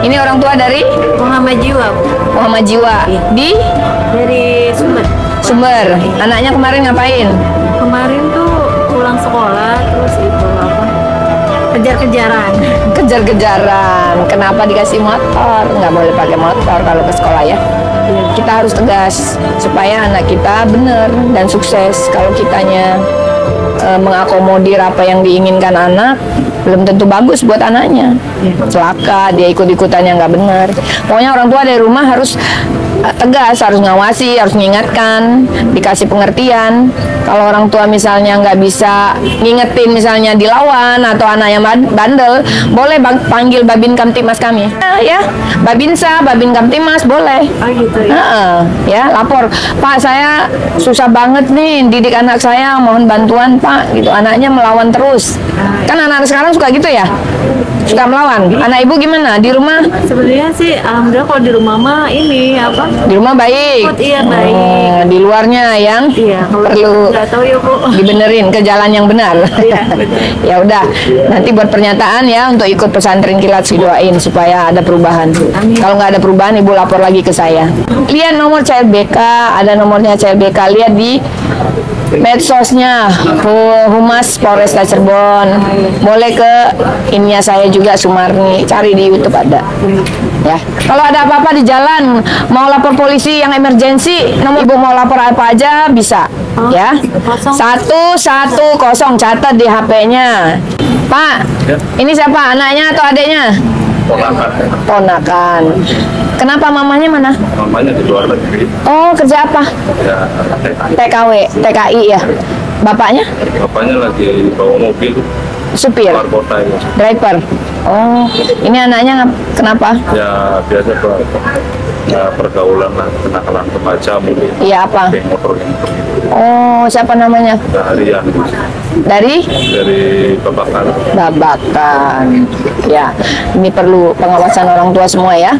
Ini orang tua dari Muhammad Jiwa, Bu. Muhammad Jiwa. Iya. Di Dari Sumber. Anaknya kemarin ngapain? kemarin tuh pulang sekolah terus itu apa? Kejar-kejaran. Kejar-kejaran. Kenapa dikasih motor? Nggak boleh pakai motor kalau ke sekolah ya. Kita harus tegas supaya anak kita benar dan sukses. Kalau kitanya mengakomodir apa yang diinginkan anak, belum tentu bagus buat anaknya. Celaka, dia ikut-ikutan yang nggak benar. Pokoknya orang tua dari rumah harus tegas, harus ngawasi, harus mengingatkan, dikasih pengertian. Kalau orang tua misalnya nggak bisa ngingetin, misalnya dilawan atau anak yang bandel, boleh panggil Babin Kamtibmas kami. Ya, Babinsa, Babin Kamtibmas boleh. Oh gitu ya. Ya, lapor, Pak, saya susah banget nih didik anak saya, mohon bantuan Pak. Gitu, anaknya melawan terus. Kan anak-anak sekarang suka gitu ya, suka melawan. Anak ibu gimana di rumah? Sebenarnya sih alhamdulillah kalau di rumah mah ini apa? Di rumah baik. Iya baik. Di luarnya yang Iya, kalau perlu nggak tahu ya Bu. dibenerin ke jalan yang benar. Iya. Ya udah, nanti buat pernyataan ya untuk ikut pesantren kilat, doain supaya ada perubahan. Amin. Kalau nggak ada perubahan, ibu lapor lagi ke saya. Lihat nomor CLBK, ada nomornya CLBK. Lihat di medsosnya Humas Polresta Cirebon. Boleh ke ininya saya juga, Sumarni, cari di YouTube ada. Ya, kalau ada apa-apa di jalan, mau lapor polisi yang emergensi, nomor ibu mau lapor apa aja bisa. Ya, 110, catat di HP-nya. Pak, ini siapa? Anaknya atau adiknya? Ponakan. Ponakan. Kenapa mamanya mana? Mamanya di luar negeri. Oh, kerja apa? Ya, TKW, TKI ya. Bapaknya? bapaknya lagi bawa mobil Supir, keluar kota ya. driver. Oh, ini anaknya kenapa? Ya biasa pergaulan lah, kenakalan remaja mungkin. Iya, apa? Geng motor yang begitu. Oh, siapa namanya? Harian Dari dari Babakan. Babakan. Ya, ini perlu pengawasan orang tua semua ya.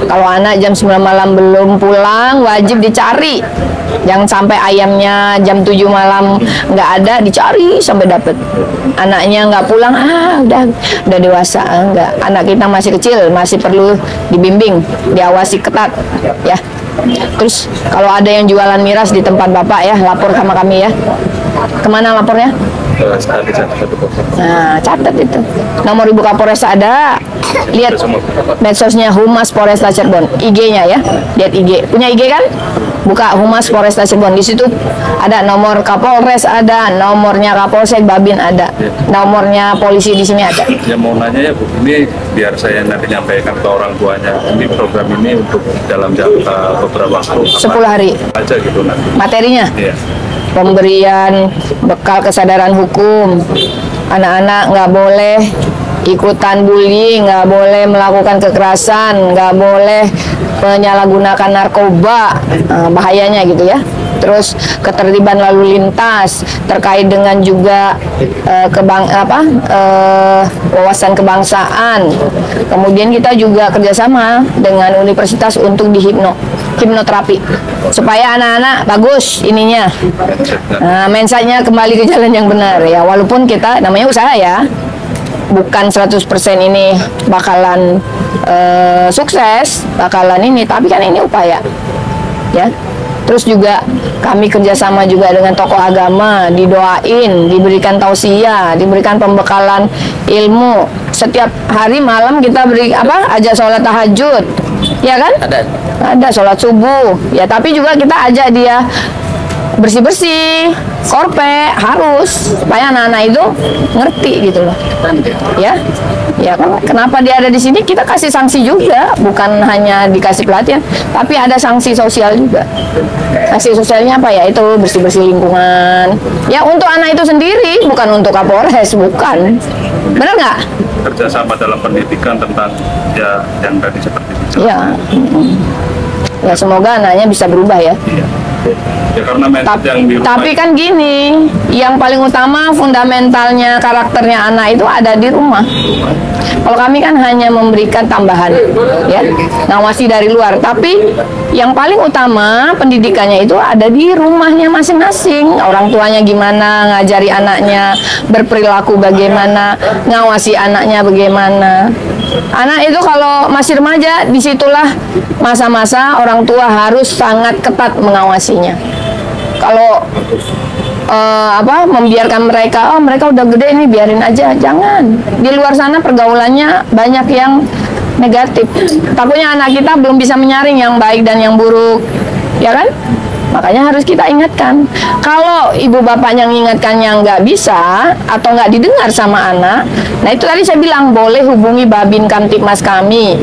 Kalau anak jam 9 malam belum pulang, wajib dicari. Jangan sampai ayamnya jam 7 malam nggak ada, dicari sampai dapet. Anaknya nggak pulang, udah dewasa, enggak. Anak kita masih kecil, masih perlu dibimbing, diawasi ketat, ya. Terus kalau ada yang jualan miras di tempat bapak ya, lapor sama kami ya. Kemana lapornya? Nah, catat itu. Nomor Ibu Kapolres ada. Lihat medsosnya Humas Polresta Cirebon, IG-nya ya. Lihat IG. Punya IG kan? Buka Humas Polresta Cirebon. Di situ ada nomor Kapolres, ada nomornya Kapolsek Babin, ada nomornya polisi di sini ada. Ya mau nanya ya Bu, ini biar saya nanti nyampaikan ke orang tuanya. Ini program ini untuk dalam jangka beberapa waktu. 10 hari. Aja gitu nanti. Materinya? Iya. Pemberian bekal kesadaran hukum. Anak-anak nggak boleh ikutan bullying, nggak boleh melakukan kekerasan, nggak boleh menyalahgunakan narkoba, bahayanya gitu ya. Terus ketertiban lalu lintas terkait dengan juga wawasan kebangsaan. Kemudian kita juga kerjasama dengan universitas untuk hipnoterapi supaya anak-anak bagus ininya, mindsetnya kembali ke jalan yang benar ya. Walaupun kita namanya usaha ya, bukan 100% ini bakalan sukses, bakalan ini, tapi kan ini upaya ya. Terus juga kami kerjasama juga dengan tokoh agama, didoain, diberikan tausiah, diberikan pembekalan ilmu. Setiap hari malam kita beri ajak sholat tahajud, ya kan? Ada sholat subuh, ya. Tapi juga kita ajak dia bersih-bersih, korpe, harus supaya anak-anak itu ngerti gitu loh, ya. Ya kan, kenapa dia ada di sini? Kita kasih sanksi juga, bukan hanya dikasih pelatihan, tapi ada sanksi sosial juga. Sanksi sosialnya apa ya? Itu bersih-bersih lingkungan. Ya untuk anak itu sendiri, bukan untuk Kapolres, bukan. Benar nggak? Kerjasama dalam pendidikan tentang ya yang tadi seperti itu. Ya. Ya semoga anaknya bisa berubah ya. Iya. Ya Ya karena mindset yang di rumah. Tapi kan gini, yang paling utama fundamentalnya karakternya anak itu ada di rumah. Kalau kami kan hanya memberikan tambahan, ya, ngawasi dari luar. Tapi yang paling utama pendidikannya itu ada di rumahnya masing-masing. Orang tuanya gimana, ngajari anaknya berperilaku bagaimana, ngawasi anaknya bagaimana. Anak itu kalau masih remaja, disitulah masa-masa orang tua harus sangat ketat mengawasinya. Kalau membiarkan mereka, oh mereka udah gede ini biarin aja, jangan. Di luar sana pergaulannya banyak yang negatif. Takutnya anak kita belum bisa menyaring yang baik dan yang buruk, ya kan? Makanya harus kita ingatkan. Kalau ibu bapaknya mengingatkannya nggak bisa atau nggak didengar sama anak, nah itu tadi saya bilang boleh hubungi Babin Kamtipmas kami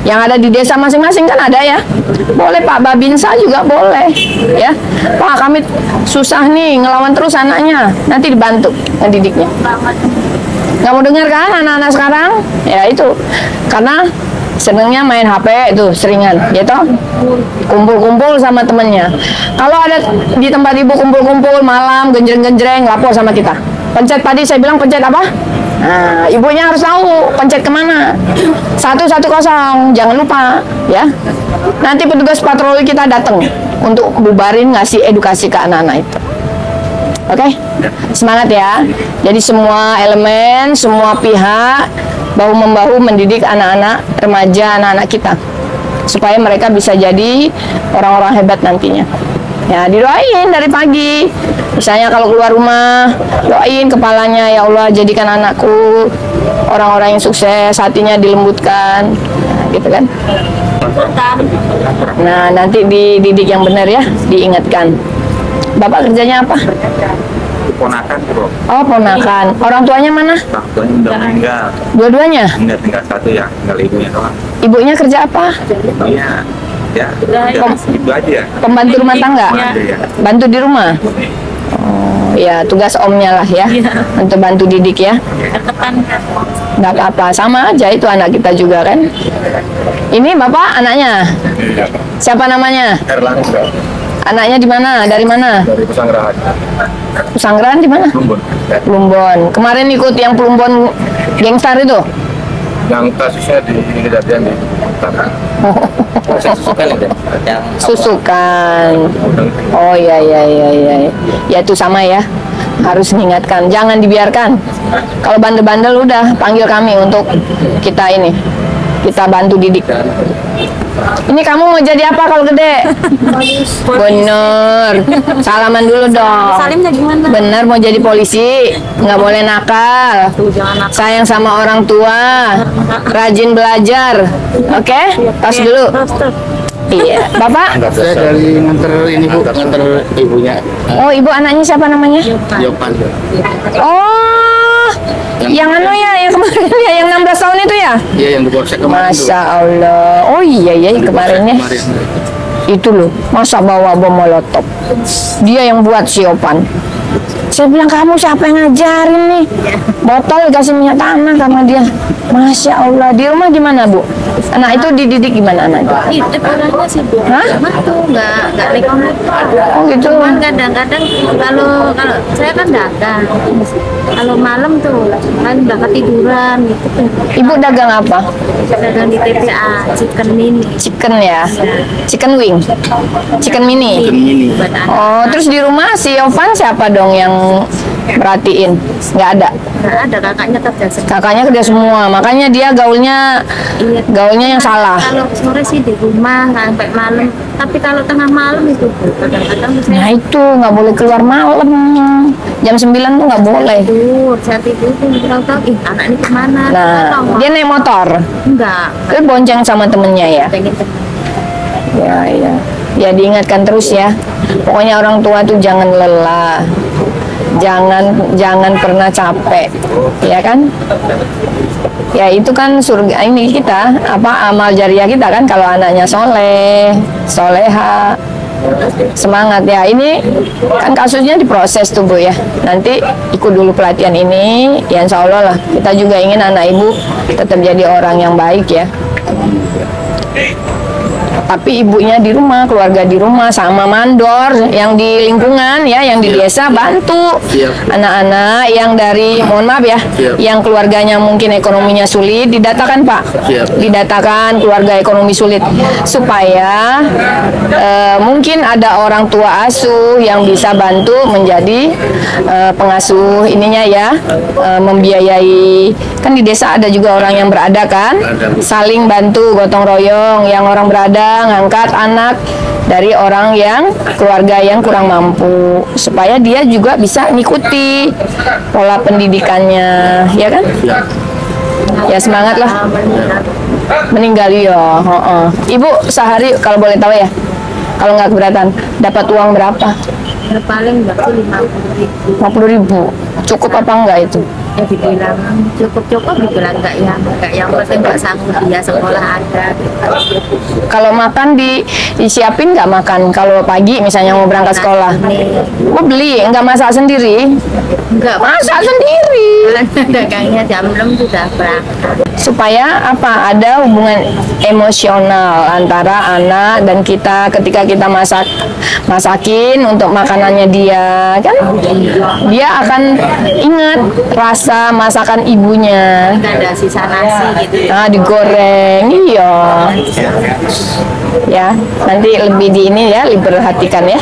yang ada di desa masing-masing, kan ada ya. Boleh Pak Babinsa juga boleh, ya. Pak kami susah nih ngelawan terus anaknya, nanti dibantu ngedidiknya. Nggak mau dengar kan anak-anak sekarang? Ya itu karena senengnya main HP itu seringan, gitu. Kumpul-kumpul sama temennya. Kalau ada di tempat ibu kumpul-kumpul malam genjreng-genjreng, lapor sama kita. Pencet tadi saya bilang pencet apa? Nah, ibunya harus tahu pencet kemana. 110, jangan lupa, ya. Nanti petugas patroli kita datang untuk bubarin, ngasih edukasi ke anak-anak itu. Oke? Semangat ya. Jadi semua elemen, semua pihak bahu-membahu mendidik anak-anak remaja, anak-anak kita supaya mereka bisa jadi orang-orang hebat nantinya. Ya, didoain dari pagi. Misalnya kalau keluar rumah, doain kepalanya, ya Allah jadikan anakku orang-orang yang sukses, hatinya dilembutkan, nah, gitu kan. Nah, nanti dididik yang benar ya, diingatkan. Bapak kerjanya apa? Ponakan bro. Oh, ponakan. Orang tuanya mana? Orang tuanya udah meninggal. Dua-duanya? Enggak, tinggal satu ya, tinggal ibunya doang. Ibunya kerja apa? Ibunya ya udah gitu aja. Pembantu rumah tangga? Ya. Bantu di rumah? Oh, ya tugas omnya lah ya, untuk bantu didik ya. Nggak apa-apa, sama aja itu anak kita juga kan. Ini bapak anaknya? Siapa namanya? Erlangga Anaknya di mana? Dari mana? dari Pesanggerahan. Pesanggerahan di mana? Plumbon. Plumbon. Kemarin ikut yang Plumbon Gangstar itu? Yang kasusnya di kejadian di Tanah. Susukan itu yang Susukan. Oh iya. Ya itu sama ya. Harus mengingatkan, jangan dibiarkan. Kalau bandel-bandel udah panggil kami untuk kita ini. Kita bantu didik. Ini kamu mau jadi apa kalau gede? Bener. Salaman dulu dong. Salimnya gimana? Bener mau jadi polisi, nggak boleh nakal. Jangan nakal. Sayang sama orang tua, rajin belajar. Oke? Tas dulu. Iya, Bapak? saya dari nganter ini bu, nganter ibunya Oh, ibu anaknya siapa namanya? Yopan. Oh, yang anu ya, yang kemarin ya, yang 16 tahun itu ya? Iya yang di Polsek kemarin tuh. Masya Allah. Oh iya kemarinnya. Kemarin. Itu loh, masa bawa bom molotov. Dia yang buat siopan. Saya bilang, kamu siapa yang ngajarin nih? Botol dikasih minyak tanah sama dia. Masya Allah. Di rumah gimana bu? Anak itu dididik gimana anak itu? Itu orangnya sih bu. Hah? Tuh nggak lekong-lekong. Oh gitu. Cuman kadang-kadang kalau saya kan dagang. Kalau malam tuh kan udah ketiduran gitu. Ibu dagang apa? Dagang di TPA chicken mini. Chicken ya? Chicken wing? Chicken mini? Ini Buat anak. Oh, terus di rumah si Yovan siapa dong yang merhatiin? Nggak ada? Nggak ada, kakaknya kerja sendiri. Kakaknya kerja semua, makanya dia gaulnya Iya. yang salah. Kalau sore sih di rumah sampai malam. Tapi kalau tengah malam itu kadang-kadang Nah saya itu nggak boleh keluar malam. Jam 9 tuh nggak boleh. tidur. Saya tidur tuh tahu-tahu, ih anak ini kemana? Nah, Tolong. dia naik motor. Enggak. Terus bonceng sama temennya ya. Pengen Ya. Ya diingatkan terus ya. Pokoknya orang tua tuh jangan lelah. Jangan pernah capek. Ya kan? Ya itu kan surga ini kita, amal jariah kita kan kalau anaknya soleh, soleha. Semangat ya. Ini kan kasusnya diproses tuh Bu ya. Nanti ikut dulu pelatihan ini. Ya insya Allah lah. Kita juga ingin anak ibu tetap jadi orang yang baik ya. tapi ibunya di rumah, keluarga di rumah, sama mandor yang di lingkungan ya, yang di desa bantu anak-anak yang dari, mohon maaf ya, yang keluarganya mungkin ekonominya sulit, didatakan Pak, didatakan keluarga ekonomi sulit, supaya mungkin ada orang tua asuh yang bisa bantu menjadi pengasuh ininya ya, membiayai. Kan di desa ada juga orang yang berada kan, saling bantu gotong royong, yang orang berada ngangkat anak dari orang yang keluarga yang kurang mampu, supaya dia juga bisa ngikuti pola pendidikannya, ya kan? Ya semangat lah. Meninggal ya. Ibu sehari kalau boleh tahu ya, kalau nggak keberatan, dapat uang berapa? Ya, paling nggak sih 50.000. 50.000. Cukup apa enggak itu? Ya dibilang cukup, dibilang enggak ya, enggak, yang penting nggak sanggup dia sekolah ada. Kalau makan disiapin nggak makan? Kalau pagi misalnya mau berangkat sekolah, mau beli, nggak masak sendiri? Enggak, Masak sendiri. dagangnya jam 6 sudah berangkat. Supaya apa? Ada hubungan emosional antara anak dan kita ketika kita masakin untuk makanannya dia, kan? Dia akan ingat rasa masakan ibunya. Ada sisa nasi gitu. Nah, digoreng, iya. Ya, nanti lebih di ini ya, diperhatikan ya.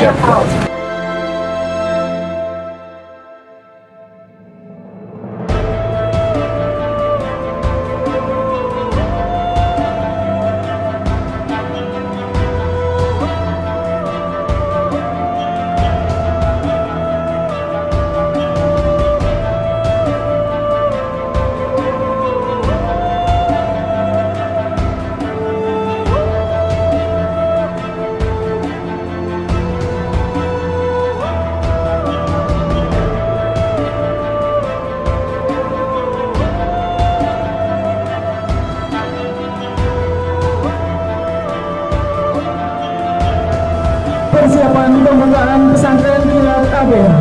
Persiapan pembukaan pesantren kilat ABH.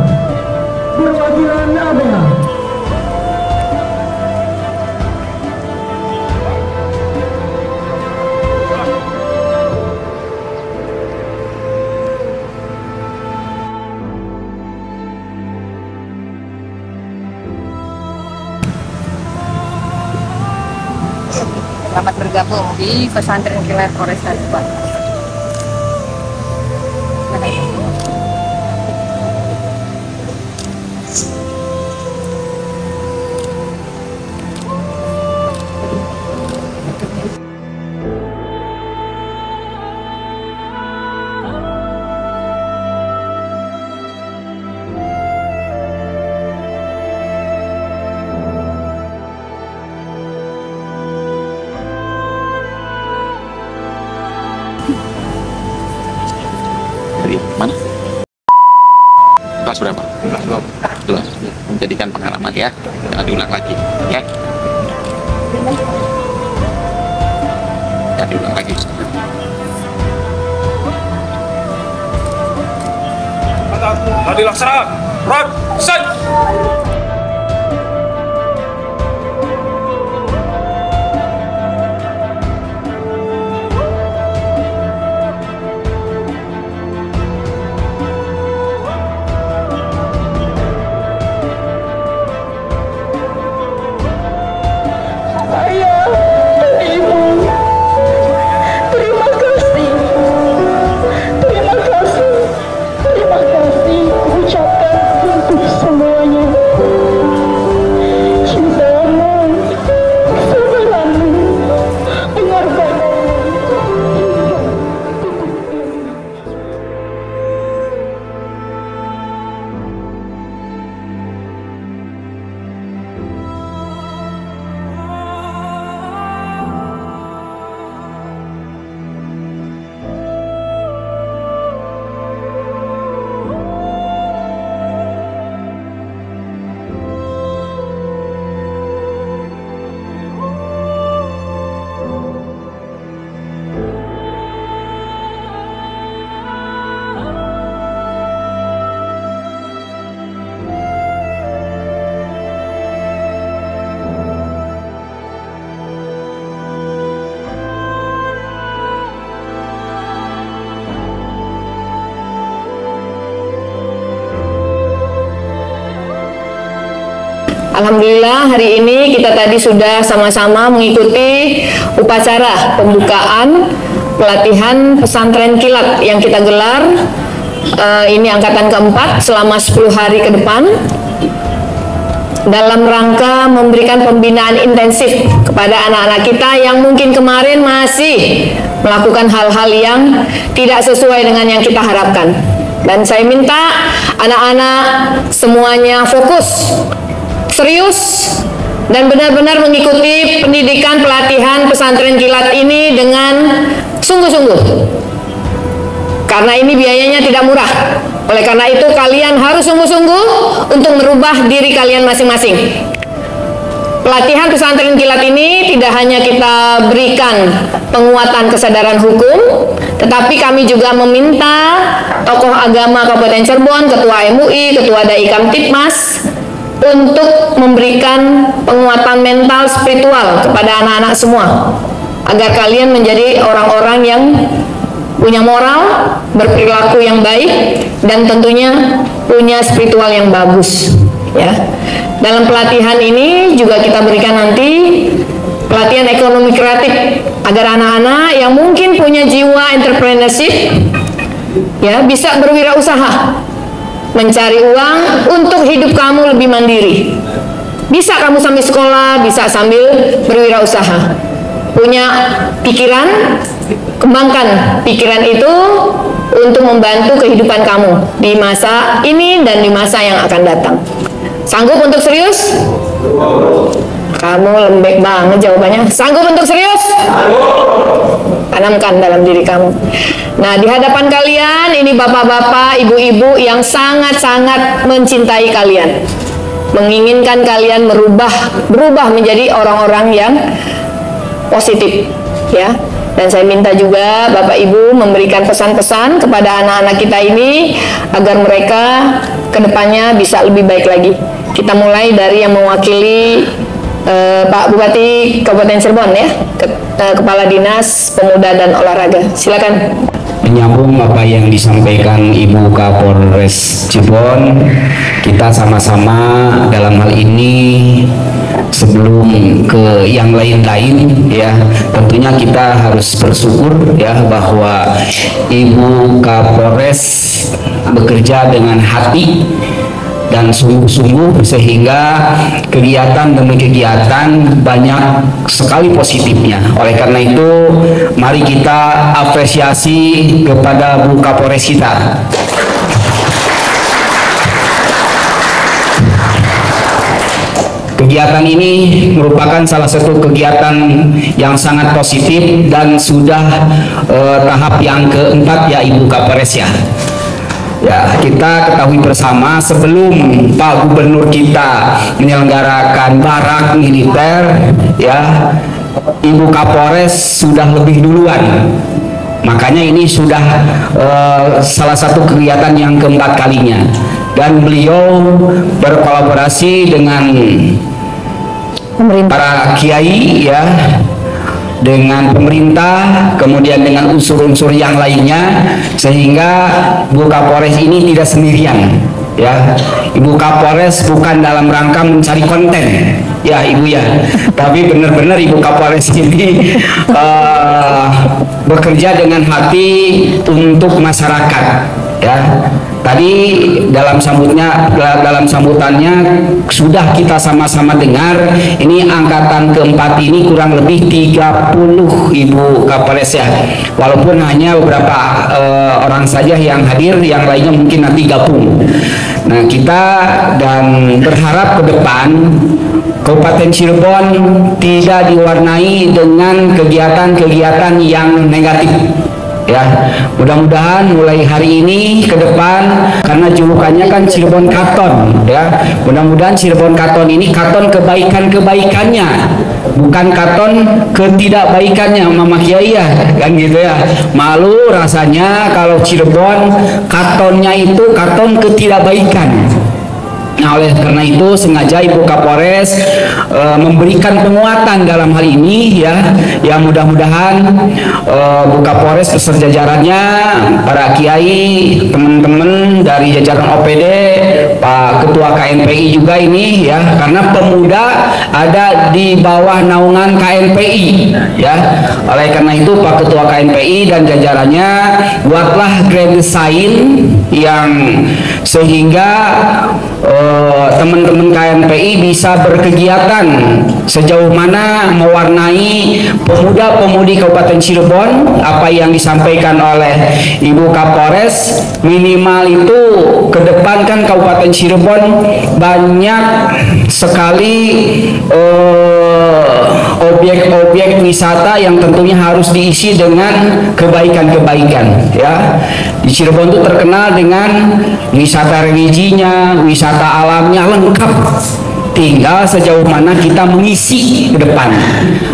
Perwakilan ABH. Selamat bergabung di pesantren kilat Polresta Subang. Dari mana? Kelas berapa? Kelas 2. Menjadikan pengalaman ya, jangan diulang lagi ya. Jangan diulang lagi. Hadi laksana, Rod, set. Ayah, Ibu, terima kasih. Terima kasih. Terima kasih ucapkan untuk semuanya. Alhamdulillah hari ini kita tadi sudah sama-sama mengikuti upacara pembukaan pelatihan pesantren kilat yang kita gelar. Ini angkatan keempat selama 10 hari ke depan dalam rangka memberikan pembinaan intensif kepada anak-anak kita yang mungkin kemarin masih melakukan hal-hal yang tidak sesuai dengan yang kita harapkan. Dan saya minta anak-anak semuanya fokus, serius, dan benar-benar mengikuti pendidikan pelatihan pesantren kilat ini dengan sungguh-sungguh. Karena ini biayanya tidak murah. Oleh karena itu kalian harus sungguh-sungguh untuk merubah diri kalian masing-masing. Pelatihan pesantren kilat ini tidak hanya kita berikan penguatan kesadaran hukum, tetapi kami juga meminta tokoh agama Kabupaten Cirebon, Ketua MUI, Ketua Dai Kamtibmas untuk memberikan penguatan mental spiritual kepada anak-anak semua agar kalian menjadi orang-orang yang punya moral, berperilaku yang baik, dan tentunya punya spiritual yang bagus, ya. Dalam pelatihan ini juga kita berikan nanti pelatihan ekonomi kreatif agar anak-anak yang mungkin punya jiwa entrepreneurship ya bisa berwirausaha, mencari uang untuk hidup kamu lebih mandiri. Bisa kamu sambil sekolah, bisa sambil berwirausaha. Punya pikiran, kembangkan pikiran itu untuk membantu kehidupan kamu di masa ini dan di masa yang akan datang. Sanggup untuk serius? Kamu lembek banget jawabannya. Sanggup untuk serius? Tanamkan dalam diri kamu. Nah, di hadapan kalian ini bapak-bapak, ibu-ibu yang sangat-sangat mencintai kalian, menginginkan kalian berubah menjadi orang-orang yang positif, ya. Dan saya minta juga Bapak Ibu memberikan pesan-pesan kepada anak-anak kita ini agar mereka kedepannya bisa lebih baik lagi. Kita mulai dari yang mewakili Pak Bupati Kabupaten Cirebon, ya, Kepala Dinas Pemuda dan Olahraga. Silakan. Menyambung apa yang disampaikan Ibu Kapolres Cirebon, kita sama-sama dalam hal ini sebelum ke yang lain-lain ya, tentunya kita harus bersyukur ya bahwa Ibu Kapolres bekerja dengan hati dan sungguh-sungguh sehingga kegiatan demi kegiatan banyak sekali positifnya. Oleh karena itu mari kita apresiasi kepada Bu Kapolres kita. Kegiatan ini merupakan salah satu kegiatan yang sangat positif dan sudah tahap yang keempat ya Ibu Kapolres ya. Ya, kita ketahui bersama sebelum Pak Gubernur kita menyelenggarakan barak militer ya, Ibu Kapolres sudah lebih duluan. Makanya ini sudah salah satu kegiatan yang keempat kalinya. Dan beliau berkolaborasi dengan para kiai ya, dengan pemerintah, kemudian dengan unsur-unsur yang lainnya, sehingga Bu Kapolres ini tidak sendirian ya. Ibu Kapolres bukan dalam rangka mencari konten ya Ibu ya, tapi benar-benar Ibu Kapolres ini bekerja dengan hati untuk masyarakat ya. Tadi dalam sambutannya sudah kita sama-sama dengar, ini angkatan keempat ini kurang lebih 30 Ibu Kapolres ya, walaupun hanya beberapa orang saja yang hadir, yang lainnya mungkin nanti gabung. Nah, kita dan berharap ke depan Kabupaten Cirebon tidak diwarnai dengan kegiatan-kegiatan yang negatif ya. Mudah-mudahan mulai hari ini ke depan, karena julukannya kan Cirebon Katon ya, mudah-mudahan Cirebon Katon ini katon kebaikan-kebaikannya, bukan katon ketidakbaikannya Mama Kiai ya, kan gitu ya. Malu rasanya kalau Cirebon katonnya itu katon ketidakbaikan. Nah, oleh karena itu sengaja Ibu Kapolres memberikan penguatan dalam hal ini ya. Yang mudah-mudahan Bu Kapolres beserta jajarannya, para kiai, teman-teman dari jajaran OPD Pak Ketua KNPI juga ini ya, karena pemuda ada di bawah naungan KNPI ya. Oleh karena itu Pak Ketua KNPI dan jajarannya buatlah grand design yang sehingga teman-teman KNPI bisa berkegiatan sejauh mana mewarnai pemuda-pemudi Kabupaten Cirebon. Apa yang disampaikan oleh Ibu Kapolres, minimal itu ke depan kan Kabupaten Cirebon banyak sekali objek-objek wisata yang tentunya harus diisi dengan kebaikan-kebaikan ya. Di Cirebon itu terkenal dengan wisata religinya, wisata alamnya lengkap. Tinggal sejauh mana kita mengisi ke depan.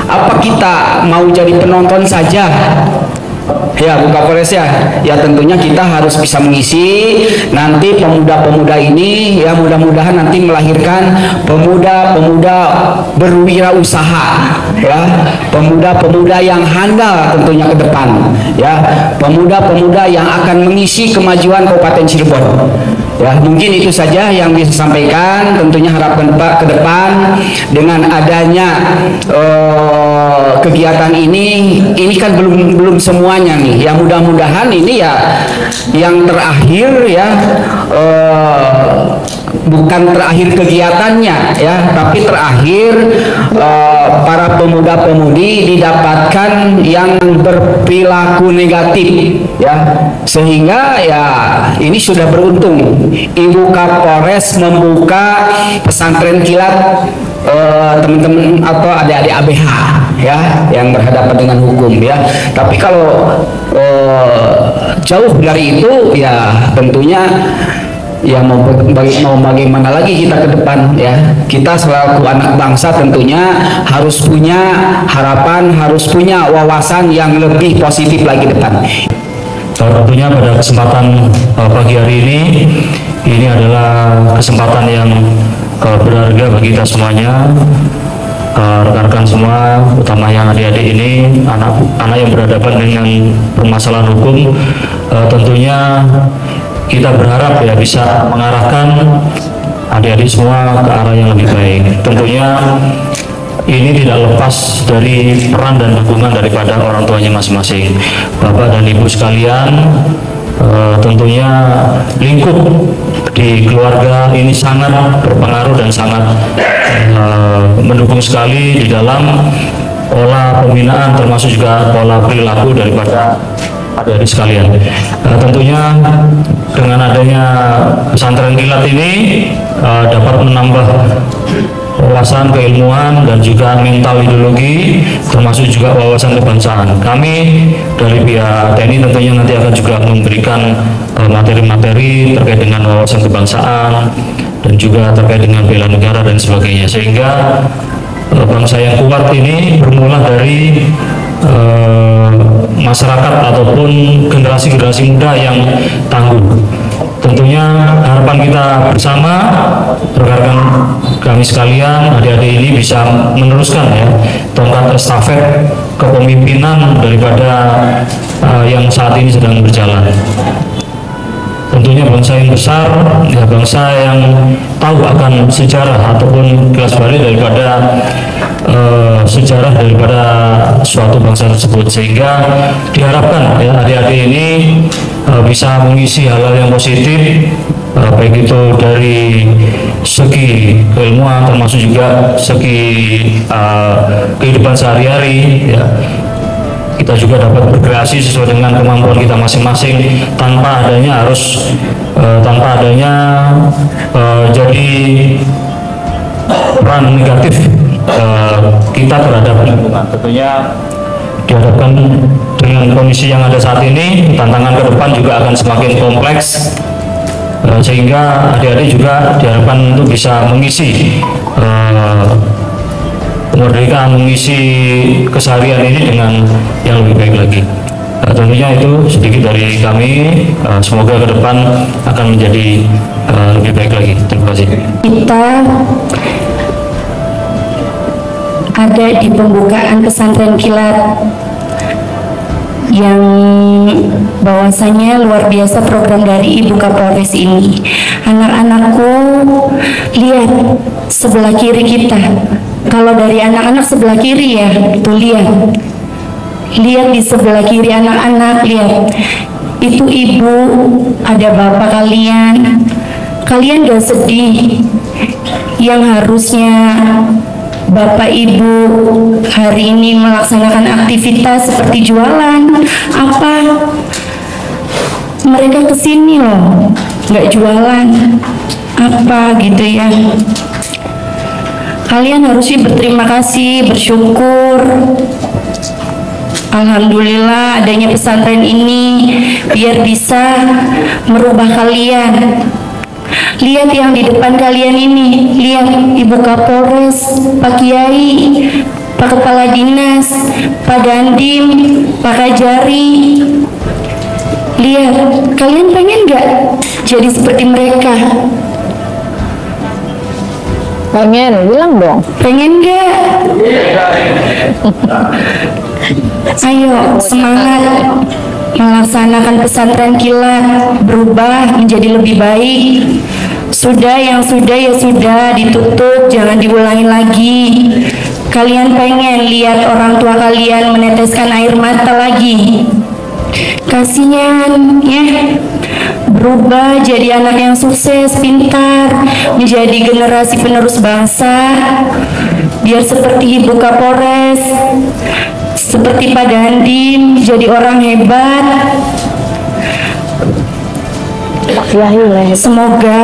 Apa kita mau jadi penonton saja? Ya, Bu Kapolres ya, tentunya kita harus bisa mengisi. Nanti pemuda-pemuda ini ya mudah-mudahan nanti melahirkan pemuda-pemuda berwirausaha ya, pemuda-pemuda yang handal tentunya ke depan ya, pemuda-pemuda yang akan mengisi kemajuan Kabupaten Cirebon. Ya, mungkin itu saja yang bisa sampaikan. Tentunya harapan Pak ke depan dengan adanya kegiatan ini kan belum semuanya nih. Ya mudah-mudahan ini ya yang terakhir ya, bukan terakhir kegiatannya ya, tapi terakhir para pemuda-pemudi didapatkan yang berperilaku negatif ya, sehingga ya ini sudah beruntung Ibu Kapolres membuka pesantren kilat teman-teman atau adik-adik ABH ya yang berhadapan dengan hukum ya. Tapi kalau jauh dari itu ya tentunya ya mau bagaimana lagi kita ke depan ya. Kita selaku anak bangsa tentunya harus punya harapan, harus punya wawasan yang lebih positif lagi ke depan. Tentunya pada kesempatan pagi hari ini adalah kesempatan yang berharga bagi kita semuanya, rekan-rekan semua, utamanya adik-adik ini, anak yang berhadapan dengan permasalahan hukum. Tentunya kita berharap ya bisa mengarahkan adik-adik semua ke arah yang lebih baik. Tentunya ini tidak lepas dari peran dan dukungan daripada orang tuanya masing-masing. Bapak dan Ibu sekalian, tentunya lingkup di keluarga ini sangat berpengaruh dan sangat mendukung sekali di dalam pola pembinaan, termasuk juga pola perilaku daripada adik-adik sekalian. Tentunya dengan adanya pesantren kilat ini dapat menambah wawasan keilmuan dan juga mental ideologi, termasuk juga wawasan kebangsaan. Kami dari pihak TNI tentunya nanti akan juga memberikan materi-materi terkait dengan wawasan kebangsaan dan juga terkait dengan bela negara dan sebagainya, sehingga bangsa yang kuat ini bermula dari masyarakat ataupun generasi-generasi muda yang tangguh. Tentunya harapan kita bersama, rekan-rekan kami sekalian, adik-adik ini bisa meneruskan ya tongkat estafet kepemimpinan daripada yang saat ini sedang berjalan. Tentunya bangsa yang besar, ya bangsa yang tahu akan sejarah ataupun kelas balik daripada sejarah daripada suatu bangsa tersebut, sehingga diharapkan ya adik-adik ini bisa mengisi hal-hal yang positif, baik itu dari segi keilmuan termasuk juga segi kehidupan sehari-hari ya. Kita juga dapat berkreasi sesuai dengan kemampuan kita masing-masing tanpa adanya jadi peran negatif kita terhadap lingkungan. Tentunya dihadapkan dengan kondisi yang ada saat ini, tantangan ke depan juga akan semakin kompleks, sehingga adik-adik juga diharapkan untuk bisa mengisi kemerdekaan, mengisi keseharian ini dengan yang lebih baik lagi. Tentunya itu sedikit dari kami, semoga ke depan akan menjadi lebih baik lagi. Terima kasih. Kita ada di pembukaan pesantren kilat yang bahwasanya luar biasa program dari Ibu Kapolres ini. Anak-anakku, lihat sebelah kiri kita. Kalau dari anak-anak sebelah kiri ya, tuh lihat di sebelah kiri anak-anak, lihat itu ibu, ada bapak kalian. Kalian gak sedih? Yang harusnya bapak ibu hari ini melaksanakan aktivitas seperti jualan apa, mereka kesini loh nggak jualan apa gitu ya. Kalian harusnya berterima kasih, bersyukur. Alhamdulillah adanya pesantren ini biar bisa merubah kalian. Lihat yang di depan kalian ini, lihat Ibu Kapolres, Pak Kiai, Pak Kepala Dinas, Pak Dandim, Pak Kajari. Lihat, kalian pengen nggak jadi seperti mereka? Pengen, bilang dong. Pengen nggak? Ayo, semangat melaksanakan pesantren kilat, berubah menjadi lebih baik. Sudah yang sudah ya sudah, ditutup, jangan diulangi lagi. Kalian pengen lihat orang tua kalian meneteskan air mata lagi? Kasihan ya. Berubah jadi anak yang sukses, pintar, menjadi generasi penerus bangsa. Biar seperti Ibu Kapolres, seperti Pak Dandim, jadi orang hebat. Semoga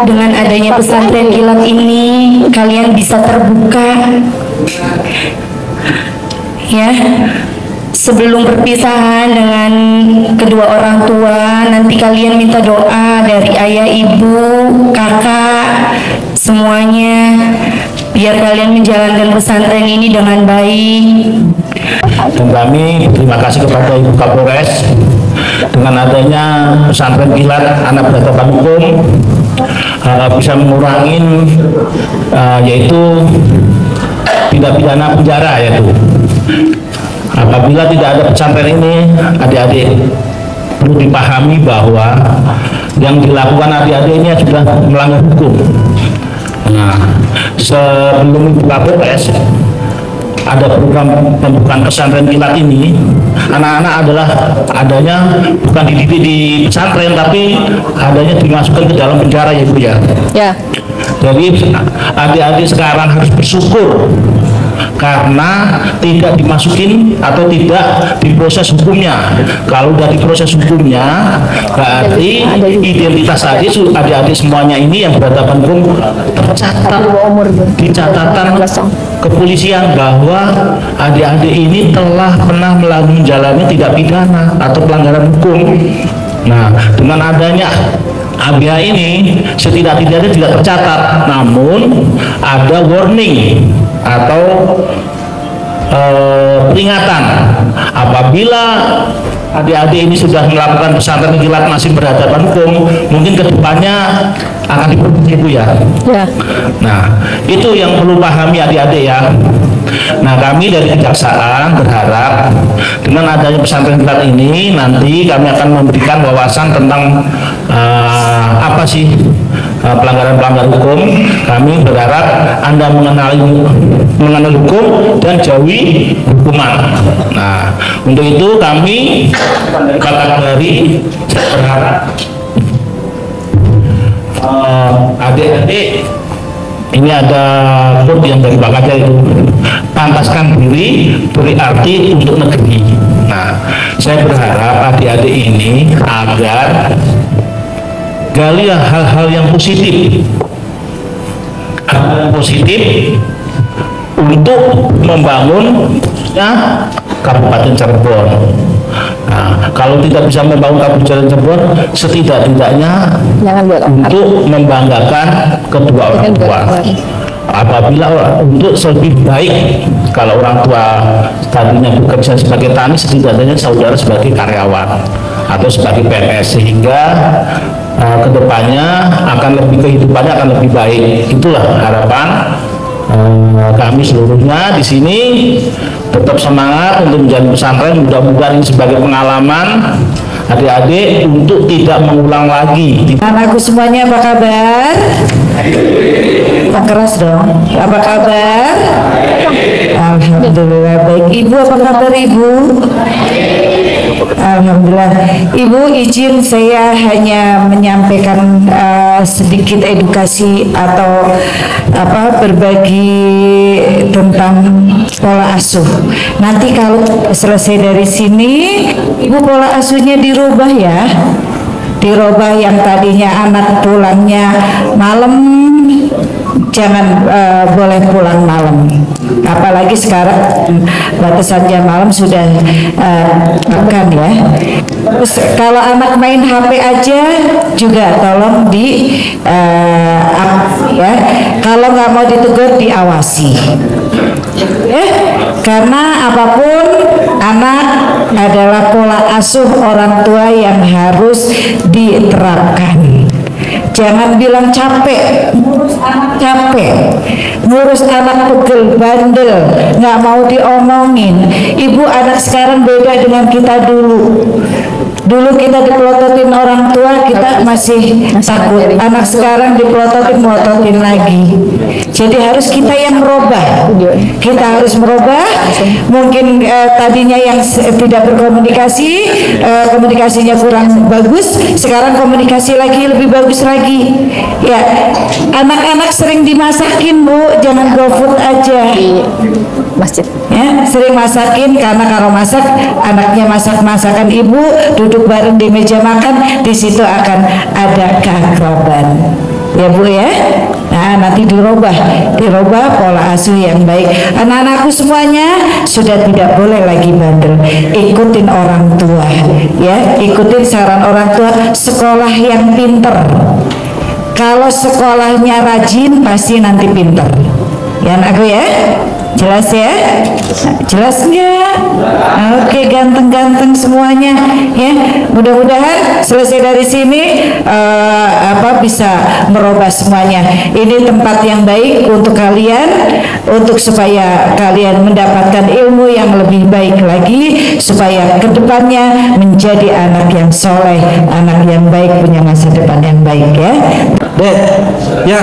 dengan adanya pesantren kilat ini kalian bisa terbuka ya. Sebelum perpisahan dengan kedua orang tua, nanti kalian minta doa dari ayah, ibu, kakak, semuanya, biar kalian menjalankan pesantren ini dengan baik. Dan kami terima kasih kepada Ibu Kapolres dengan adanya pesantren kilat anak berhadapan hukum bisa mengurangi yaitu tindak pidana penjara. Yaitu apabila tidak ada pesantren ini, adik-adik perlu dipahami bahwa yang dilakukan adik-adik ini sudah melanggar hukum. Nah, sebelum Ibu Kapolres ada program pembukaan pesantren kilat ini, anak-anak adalah adanya bukan dididik di pesantren, tapi adanya dimasukkan ke dalam penjara ya Bu ya. Ya. Jadi adik-adik sekarang harus bersyukur karena tidak dimasukin atau tidak diproses hukumnya. Kalau sudah diproses hukumnya, berarti identitas adik-adik semuanya ini yang berhadapan hukum tercatat di catatan kepolisian bahwa adik-adik ini telah pernah menjalani tidak pidana atau pelanggaran hukum. Nah, dengan adanya ABH ini setidak-tidaknya tidak tercatat, namun ada warning atau peringatan apabila adik-adik ini sudah melakukan pesantren kilat masih berhadapan hukum, mungkin kedepannya akan diperbaiki Bu ya. Nah, itu yang perlu pahami adik-adik ya. Nah, kami dari Kejaksaan berharap dengan adanya pesantren kilat ini nanti kami akan memberikan wawasan tentang apa sih pelanggaran-pelanggaran hukum. Kami berharap Anda mengenal hukum dan jauhi hukuman. Nah, untuk itu kami dari berharap adik-adik ini ada quote yang dari Pak Kaja itu, pantaskan diri berarti untuk negeri. Nah, saya berharap adik-adik ini agar gali hal-hal yang positif, untuk membangun Kabupaten Cirebon. Nah, kalau tidak bisa membangun Kabupaten Cirebon, setidak-tidaknya untuk membanggakan kedua orang tua. Apabila untuk lebih baik, kalau orang tua tadinya bekerja sebagai tani, setidaknya saudara sebagai karyawan atau sebagai PNS, sehingga kedepannya kehidupannya akan lebih baik. Itulah harapan kami seluruhnya di sini. tetap semangat untuk menjadi pesantren. Mudah-mudahan ini sebagai pengalaman adik-adik untuk tidak mengulang lagi. Anakku semuanya apa kabar? Pak keras dong. Apa kabar? Alhamdulillah baik. Ibu apa kabar Ibu? Alhamdulillah. Ibu izin saya hanya menyampaikan sedikit edukasi atau berbagi tentang pola asuh. Nanti kalau selesai dari sini, Ibu pola asuhnya dirubah ya. Dirubah yang tadinya anak pulangnya malam, jangan boleh pulang malam. Apalagi sekarang batasan jam malam sudah makan ya. Terus kalau anak main HP aja juga tolong di ya. Kalau nggak mau ditegur diawasi. Karena apapun anak adalah pola asuh orang tua yang harus diterapkan. Jangan bilang capek, ngurus anak capek, ngurus anak pegel, bandel, nggak mau diomongin. Ibu anak sekarang beda dengan kita dulu. Dulu kita dipelototin orang tua, kita masih takut. Anak sekarang dipelototin, melototin lagi. Jadi harus kita yang merubah. Kita harus merubah. Mungkin tadinya yang tidak berkomunikasi, komunikasinya kurang bagus. Sekarang komunikasi lagi lebih bagus lagi. Ya, anak-anak sering dimasakin Bu, jangan GoFood aja. Masjid. Ya, sering masakin karena kalau masak anaknya masak masakan ibu, duduk bareng di meja makan, di situ akan ada keakraban. Ya Bu ya. Nah, nanti dirubah pola asuh yang baik. Anak-anakku semuanya sudah tidak boleh lagi bandel. Ikutin orang tua, ya, ikutin saran orang tua. Sekolah yang pinter. Kalau sekolahnya rajin, pasti nanti pinter. Ya anakku ya. Jelas ya? Jelas nggak? Oke, ganteng-ganteng semuanya ya. Mudah-mudahan selesai dari sini bisa merubah semuanya. Ini tempat yang baik untuk kalian, untuk supaya kalian mendapatkan ilmu yang lebih baik lagi, supaya kedepannya menjadi anak yang soleh, anak yang baik, punya masa depan yang baik ya. Dek, ya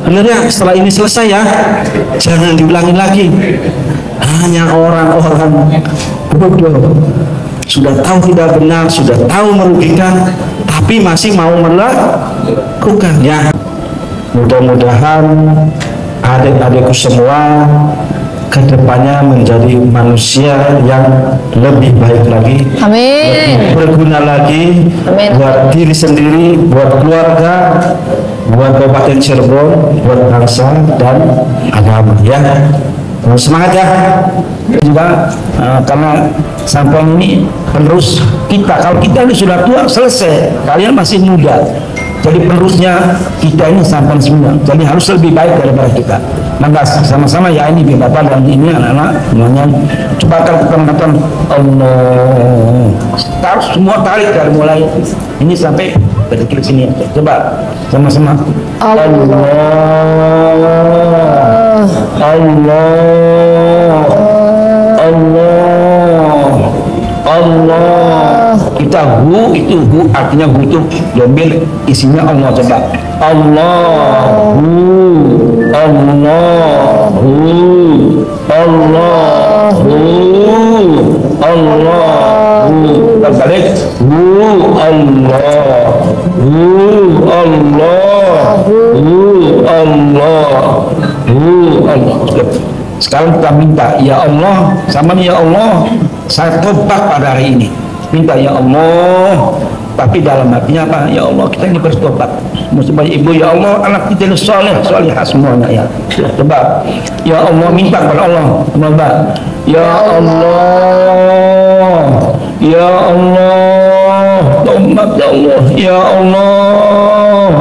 bener ya, setelah ini selesai ya, jangan diulangi lagi. Hanya orang-orang bodoh, sudah tahu tidak benar, sudah tahu merugikan, tapi masih mau melakukan ya. Mudah-mudahan adik-adikku semua kedepannya menjadi manusia yang lebih baik lagi, Amin. lebih berguna lagi. Amin. Buat diri sendiri, buat keluarga, buat Kabupaten Cirebon, buat bangsa dan agama ya. Semangat ya. Juga karena sampai ini penerus kita. Kalau kita ini sudah tua selesai, kalian masih muda. Jadi penerusnya kita ini sampai semua. Jadi harus lebih baik daripada kita. Maka sama-sama ya ini Bapak dan ini anak-anak semuanya. Coba katakan Allah. Harus semua tarik dari mulai ini sampai berdetik sini. Coba sama-sama. Allah. Allah. Allah. Allah. Kita hu itu hu artinya hu itu domir, isinya Allah. Coba Allahu, Allahu, Allahu, Allahu. Terbalik hu Allah, hu Allah, hu Allah, hu Allah. Sekarang kita minta, ya Allah, sama ya Allah, saya tobat pada hari ini. Minta ya Allah, tapi dalam hatinya apa? Ya Allah, kita ini bertobat. Supaya ibu ya Allah, anak kita ini solehah semuanya ya. Coba, ya Allah, minta kepada Allah. Coba, ya Allah, ya Allah, tobat ya Allah, ya Allah,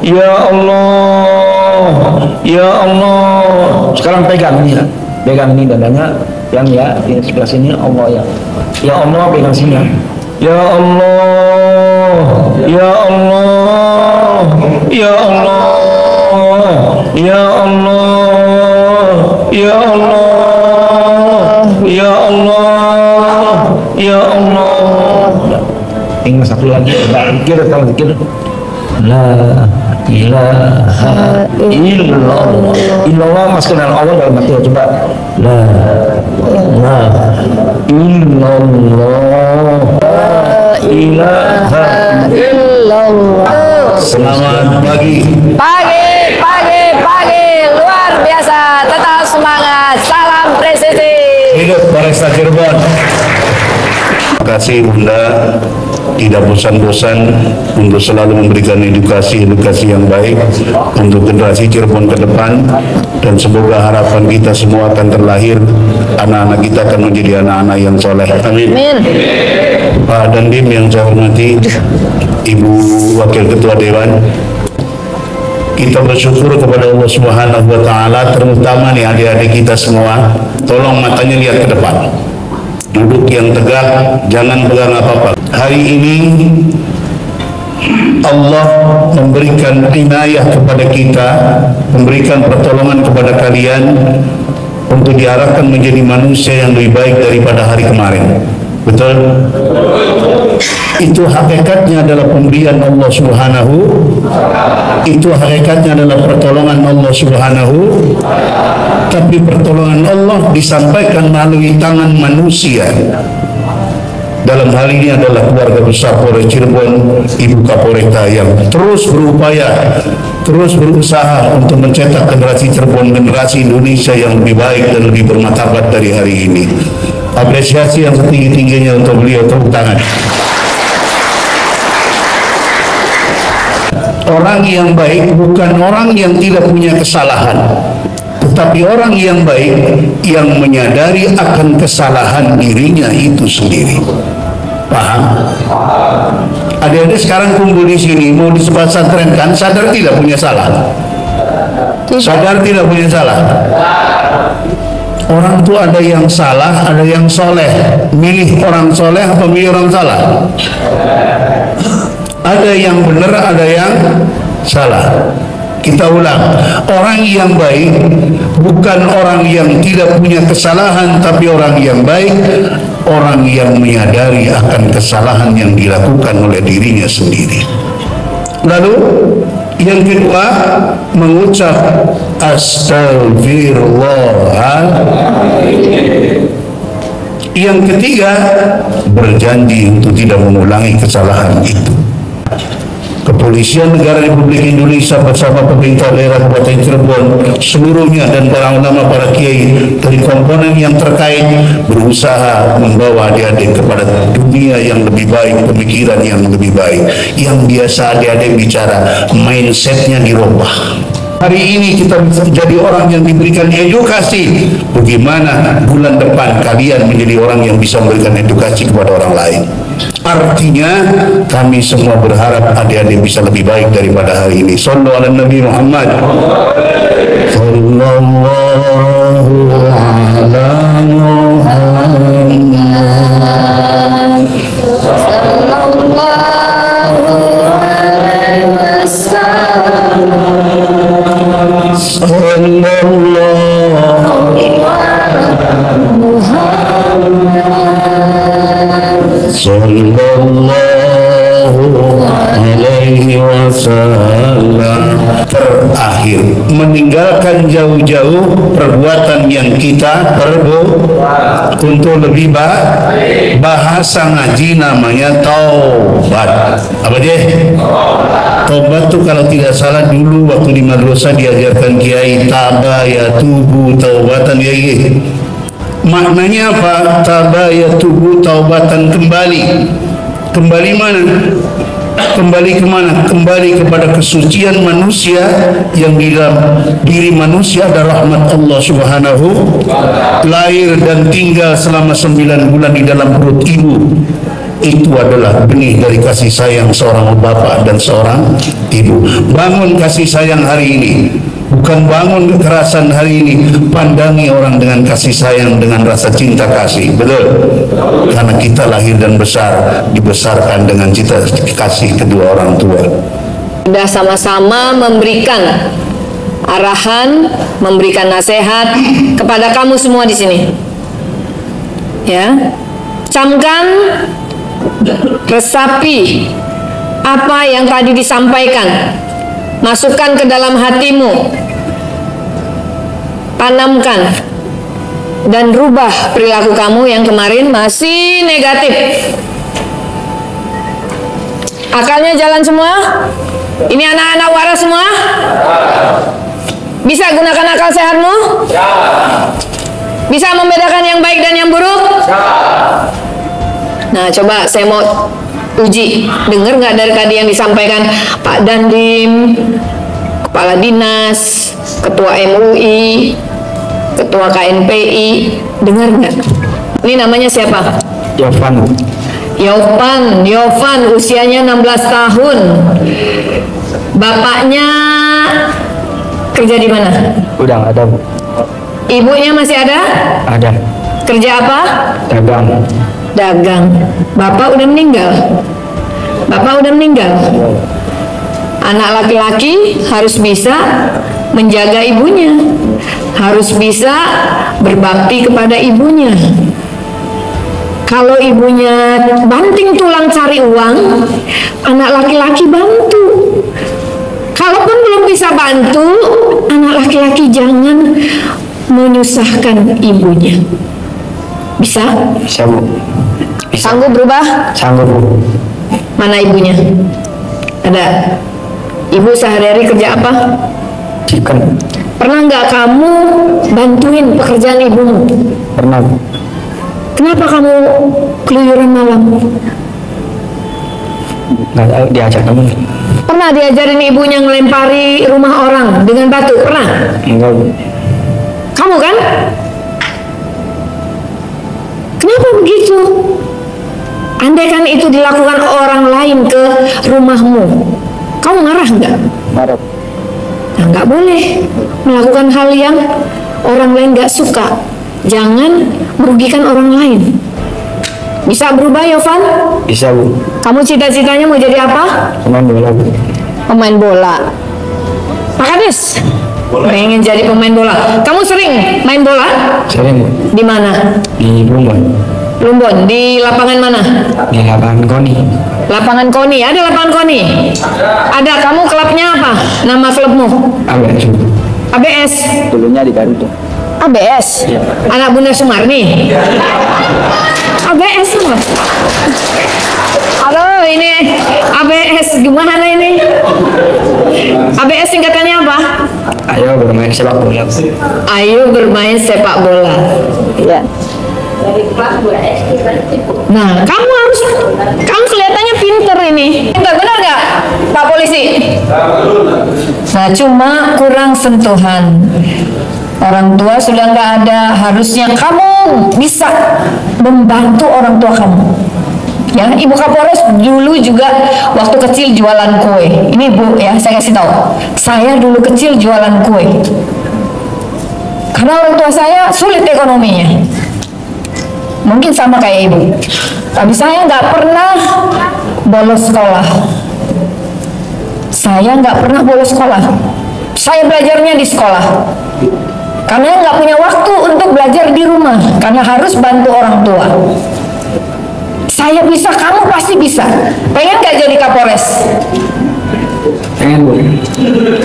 ya Allah, ya Allah. Sekarang pegang ini, pegang ini dadanya. Yang ya di sebelah sini Allah ya. Ya Allah pegang sini ya. Ya Allah, ya Allah, ya Allah, ya Allah, ya Allah, lagi, zikir kalau zikir. La ilaha illallah. Illallah mas kenal Allah dalam hati coba. La ilaha illallah. Ilaha illallah. Selamat pagi. Pagi, luar biasa. Tetap semangat. Salam presisi. Hidup Polresta Cirebon. Terima kasih Bunda, tidak bosan-bosan untuk selalu memberikan edukasi yang baik untuk generasi Cirebon ke depan, dan semoga harapan kita semua akan terlahir, anak-anak kita akan menjadi anak-anak yang soleh. Amin. Pak Dandim yang saya hormati, Ibu Wakil Ketua Dewan, kita bersyukur kepada Allah Subhanahu wa Ta'ala, terutama nih adik-adik kita semua, tolong matanya lihat ke depan. Duduk yang tegak, jangan pegang apa-apa. Hari ini Allah memberikan inayah kepada kita, memberikan pertolongan kepada kalian untuk diarahkan menjadi manusia yang lebih baik daripada hari kemarin. Betul? Itu hakikatnya adalah pemberian Allah Subhanahu. Itu hakikatnya adalah pertolongan Allah Subhanahu. Tapi pertolongan Allah disampaikan melalui tangan manusia. Dalam hal ini adalah keluarga besar Polres Cirebon, Ibu Kapolresta yang terus berupaya, terus berusaha untuk mencetak generasi Cirebon, generasi Indonesia yang lebih baik dan lebih bermartabat dari hari ini. Apresiasi yang setinggi-tingginya untuk beliau, tepuk tangan. Orang yang baik bukan orang yang tidak punya kesalahan, tetapi orang yang baik yang menyadari akan kesalahan dirinya itu sendiri. Paham? Adik-adik sekarang kumpul di sini mau disepasatrenkan, sadar tidak punya salah? Sadar tidak punya salah? Orang tuh ada yang salah, ada yang soleh. Milih orang soleh apa milih orang salah? Ada yang benar, ada yang salah. Kita ulang, orang yang baik bukan orang yang tidak punya kesalahan, tapi orang yang baik, orang yang menyadari akan kesalahan yang dilakukan oleh dirinya sendiri. Lalu yang kedua, mengucap astagfirullah. Yang ketiga, berjanji untuk tidak mengulangi kesalahan itu. Kepolisian Negara Republik Indonesia bersama pemerintah daerah Kabupaten Cirebon seluruhnya dan para ulama, para kiai dari komponen yang terkait berusaha membawa adik-adik kepada dunia yang lebih baik, pemikiran yang lebih baik. Yang biasa adik-adik bicara, mindsetnya dirubah. Hari ini kita bisa menjadi orang yang diberikan edukasi. Bagaimana bulan depan kalian menjadi orang yang bisa memberikan edukasi kepada orang lain. Artinya kami semua berharap adik-adik bisa lebih baik daripada hari ini. Sallu ala Nabi Muhammad. Sallallahu ala Muhammad. Sallallahu alaihi wasallam. Sallallahu alaihi wasallam. Terakhir, meninggalkan jauh-jauh perbuatan yang kita perbuat untuk lebih baik. Bahasa ngaji namanya taubat. Apa dia? Taubat tuh kalau tidak salah dulu waktu di madrasah diajarkan kiai taba ya tubu taubatan ya. Maknanya apa? Taba ya tubu taubatan, kembali. Kembali mana? Kembali kemana? Kembali kepada kesucian manusia yang di dalam diri manusia ada rahmat Allah Subhanahu. Lahir dan tinggal selama 9 bulan di dalam perut ibu. Itu adalah benih dari kasih sayang seorang bapak dan seorang ibu. Bangun kasih sayang hari ini, bukan bangun kekerasan hari ini. Pandangi orang dengan kasih sayang, dengan rasa cinta kasih. Betul? Karena kita lahir dan besar, dibesarkan dengan cinta kasih kedua orang tua. Sudah sama-sama memberikan arahan, memberikan nasihat kepada kamu semua di sini. Ya, camkan, resapi apa yang tadi disampaikan. Masukkan ke dalam hatimu, tanamkan, dan rubah perilaku kamu yang kemarin masih negatif. Akalnya jalan semua? Ini anak-anak waras semua? Bisa gunakan akal sehatmu? Bisa membedakan yang baik dan yang buruk? Nah, coba saya mau uji. Dengar nggak dari tadi yang disampaikan Pak Dandim, Kepala Dinas, Ketua MUI, Ketua KNPI? Dengar nggak? Ini namanya siapa? Yovan. Yovan usianya 16 tahun. Bapaknya kerja di mana? Udah nggak ada, Bu. Ibunya masih ada? Ada. Kerja apa? Dagang. Dagang. Bapak udah meninggal. Anak laki-laki harus bisa menjaga ibunya, harus bisa berbakti kepada ibunya. Kalau ibunya banting tulang cari uang, anak laki-laki bantu. Kalaupun belum bisa bantu, anak laki-laki jangan menyusahkan ibunya. Bisa? Bisa, Bu. Bisa. Sanggup berubah? Sanggup, Bu. Mana ibunya? Ada. Ibu sehari-hari kerja apa? Chicken. Pernah nggak kamu bantuin pekerjaan ibumu? Pernah, Bu. Kenapa kamu keluyuran malam? Nggak diajak temen. Pernah diajarin ibunya ngelempari rumah orang dengan batu? Pernah? Enggak, Bu. Kamu kan? Kenapa begitu? Andaikan itu dilakukan orang lain ke rumahmu, kamu marah nggak? Marah. Nah, nggak boleh melakukan hal yang orang lain nggak suka. Jangan merugikan orang lain. Bisa berubah, Yovan? Bisa, Bu. Kamu cita-citanya mau jadi apa? Pemain bola, Bu. Pemain bola. Pak Kades, pengen jadi pemain bola. Kamu sering main bola? Sering, Bu. Di mana? Di Plumbon. Plumbon. Di lapangan mana? Di lapangan KONI. Lapangan KONI. Ada lapangan KONI? Ada. Kamu klubnya apa? Nama klubmu? ABS, Bu. ABS. Dulunya di Garut. ABS. Iya. Anak Bunda Sumarni. ABS apa? Aduh, ini ABS gimana ini? ABS singkatannya apa? Ayo bermain sepak bola. Ayo bermain sepak bola. Ya. Nah, kamu kelihatannya pinter ini. Pinter, benar nggak, Pak Polisi? Nah, cuma kurang sentuhan. Orang tua sudah nggak ada, harusnya kamu bisa membantu orang tua kamu. Ya, Ibu Kapolres dulu juga waktu kecil jualan kue. Ini Bu ya, saya kasih tahu. Saya dulu kecil jualan kue. Karena orang tua saya sulit ekonominya. Mungkin sama kayak Ibu. Tapi saya nggak pernah bolos sekolah. Saya nggak pernah bolos sekolah. Saya belajarnya di sekolah. Karena nggak punya waktu untuk belajar di rumah, karena harus bantu orang tua. Saya bisa, kamu pasti bisa. Pengen nggak jadi Kapolres? Pengen, Bu.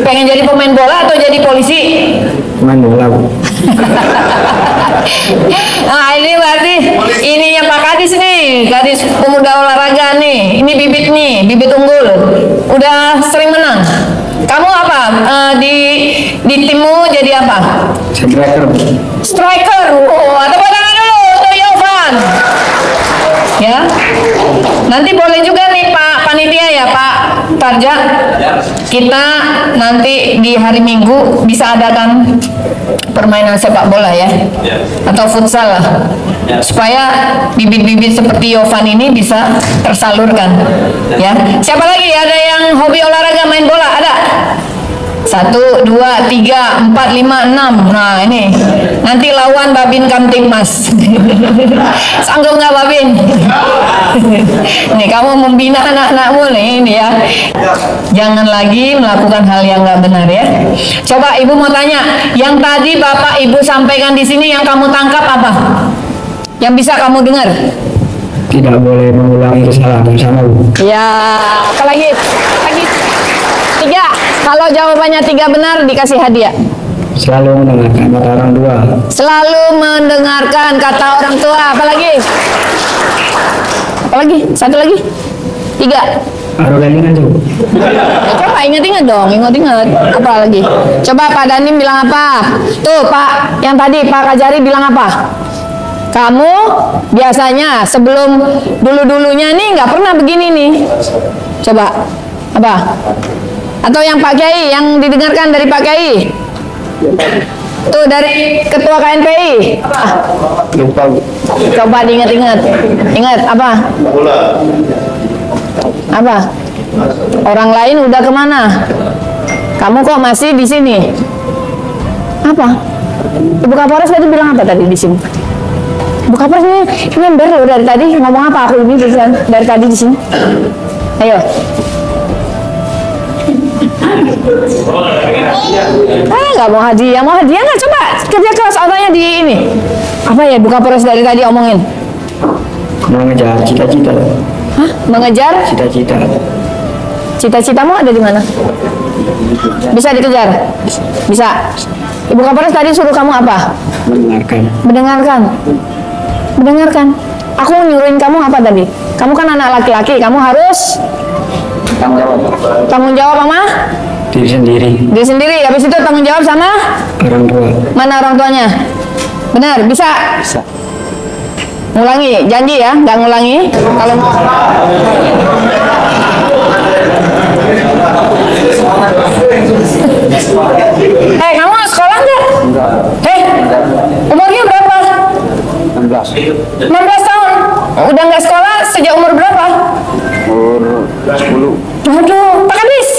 Pengen jadi pemain bola atau jadi polisi? Pemain bola, Bu. Nah, ini berarti ininya Pak Kadis nih, Kadis Pemuda Olahraga nih. Ini bibit nih, bibit unggul. Udah sering menang. Kamu apa? Di timmu jadi apa? Striker. Striker. Oh, tepuk tangan dulu untuk Yovan. Ya. Nanti boleh juga nih Pak Panitia ya, Pak Tarja. Kita nanti di hari Minggu bisa adakan permainan sepak bola ya. Atau futsal lah. Supaya bibit-bibit seperti Yovan ini bisa tersalurkan. Ya. Siapa lagi ada yang hobi olahraga main bola? Ada? 1, 2, 3, 4, 5, 6. Nah ini nanti lawan Babin Kamtibmas. Sanggup nggak Babin? Nih kamu membina anak-anakmu nih ini ya. Jangan lagi melakukan hal yang nggak benar ya. Coba Ibu mau tanya, yang tadi Bapak Ibu sampaikan di sini yang kamu tangkap apa? Yang bisa kamu dengar? Tidak boleh mengulangi kesalahan yang sama, Bu. Ya, apalagi Kalau jawabannya 3 benar dikasih hadiah. Selalu mendengarkan kata orang tua. Selalu mendengarkan kata orang tua. Apalagi? Apalagi? Satu lagi? 3. Arogalingan juga. Coba ingat-ingat dong, ingat-ingat. Apa lagi? Coba Pak Danim bilang apa? Tuh Pak, yang tadi Pak Kajari bilang apa? Kamu biasanya sebelum dulu-dulunya nih nggak pernah begini nih. Coba, apa? Atau yang Pak Kiai, yang didengarkan dari Pak Kiai? Tuh dari Ketua KNPI. Lupa. Coba diingat-ingat. Ingat apa? Apa? Orang lain udah kemana? Kamu kok masih di sini? Apa? Ibu Kapolres tadi bilang apa tadi di sini? Ibu Kapolres ini ember loh dari tadi ngomong apa aku ini dari tadi di sini? Ayo. Nggak mau hadiah nggak? Coba kerja keras otaknya di ini. Apa ya Ibu Kapolres dari tadi omongin? Mengejar cita-cita. Hah? Mengejar? Cita-cita. Cita-citamu ada di mana? Bisa dikejar? Bisa. Ibu Kapolres tadi suruh kamu apa? Mendengarkan. Aku nyuruhin kamu apa tadi? Kamu kan anak laki-laki, kamu harus tanggung jawab sama diri sendiri. Habis itu tanggung jawab sama orang tua. Mana orang tuanya? Benar, bisa? Bisa. Ngulangi, janji ya, nggak ngulangi. Kalau kamu sekolah nggak? Umurnya berapa? 16 tahun. Udah nggak sekolah sejak umur berapa? Umur 10. Aduh, Pak Kadis.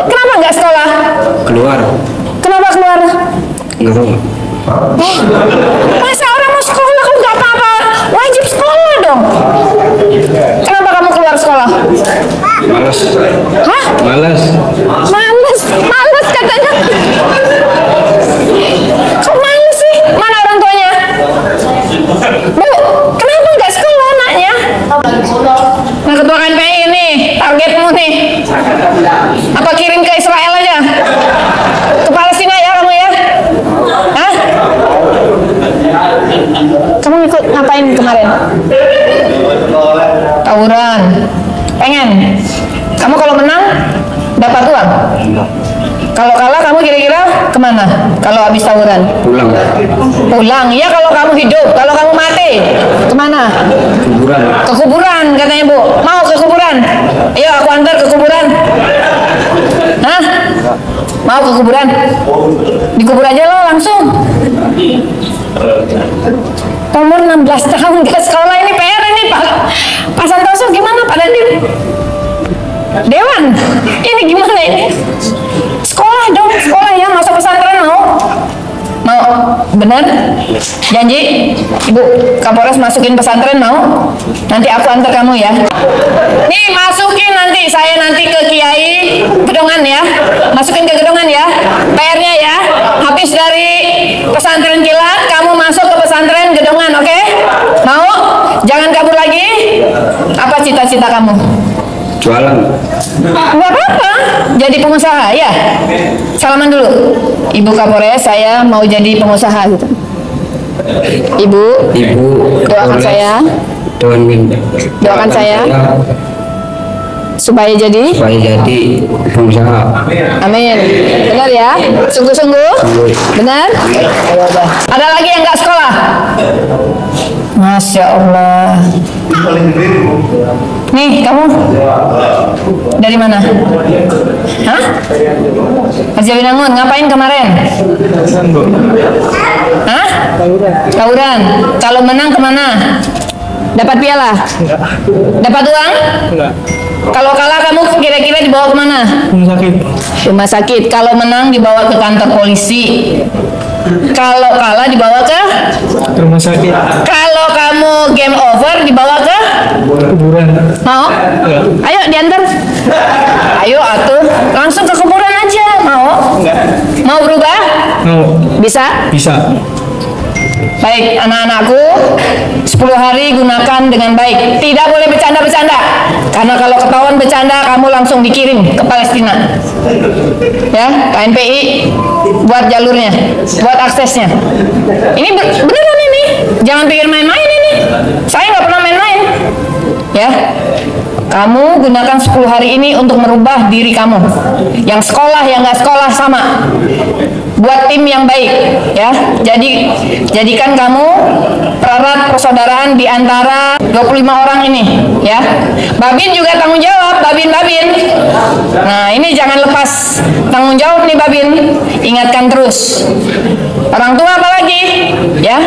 Kenapa nggak sekolah? Keluar. Kenapa keluar? Nggak tahu. Masa orang mau sekolah kamu nggak apa-apa? Wajib sekolah dong. Kenapa kamu keluar sekolah? Malas. Hah? Malas. Malas katanya. Kok malas sih? Mana orang tuanya? Bu, kenapa nggak sekolah anaknya? Nah, Ketua KNPI ini targetmu nih. Apa kirim ke Israel aja? Ke Palestina ya kamu ya? Hah? Kamu ikut ngapain kemarin? Tawuran. Pengen? Kamu kalau menang dapat uang? Kalau kalah kamu kira-kira kemana? Kalau habis tawuran? Pulang. Ya kalau kamu hidup. Kalau kamu mati kemana? Kuburan. Ke kuburan katanya Bu. Mau ke kuburan? Ayo aku antar ke kuburan. Hah? Mau ke kuburan? Dikubur aja lo langsung. Umur 16 tahun gak sekolah, ini PR ini Pak Santoso. Gimana Pak Dandim? Dewan, ini gimana ini? Sekolah dong, sekolah ya, masuk pesantren mau? Mau? Benar? Janji? Ibu Kapolres masukin pesantren mau? Nanti aku antar kamu ya. Nih masukin nanti, saya nanti ke Kiai Gedongan ya. Masukin ke Gedongan ya. PR-nya ya. Habis dari pesantren kilat, kamu masuk ke pesantren Gedongan, oke? Mau? Jangan kabur lagi. Apa cita-cita kamu? Jualan. Nggak apa-apa, jadi pengusaha ya. Salaman dulu. Ibu Kapolres, saya mau jadi pengusaha gitu. Ibu doakan saya. Doakan saya supaya jadi pengusaha. Amin. Benar ya? Sungguh-sungguh? Benar? Ada lagi yang nggak sekolah? Masya Allah. Nih kamu dari mana? Hah? Haji Winangun, ngapain kemarin? Hah? Tawuran. Kalau menang kemana? Dapat piala? Dapat uang? Kalau kalah kamu kira-kira dibawa kemana? Rumah sakit. Kalau menang dibawa ke kantor polisi. Kalau kalah dibawa ke rumah sakit. Kalau kamu game over dibawa ke Kuburan. mau? Ayo diantar. Ayo atuh, langsung ke kuburan aja. Mau? Mau berubah? Mau. Bisa? Bisa. Baik, anak-anakku, 10 hari gunakan dengan baik. Tidak boleh bercanda-bercanda. Karena kalau ketahuan bercanda, kamu langsung dikirim ke Palestina. Ya, KNPI buat jalurnya, buat aksesnya. Ini beneran ini. Jangan pikir main-main ini. Saya nggak pernah main-main. Ya. Kamu gunakan 10 hari ini untuk merubah diri kamu. Yang sekolah, yang nggak sekolah sama. Buat tim yang baik, ya. Jadikan kamu pererat persaudaraan di antara 25 orang ini, ya. Babin juga tanggung jawab, Babin. Nah, ini jangan lepas tanggung jawab nih, Babin. Ingatkan terus. Orang tua apalagi, ya.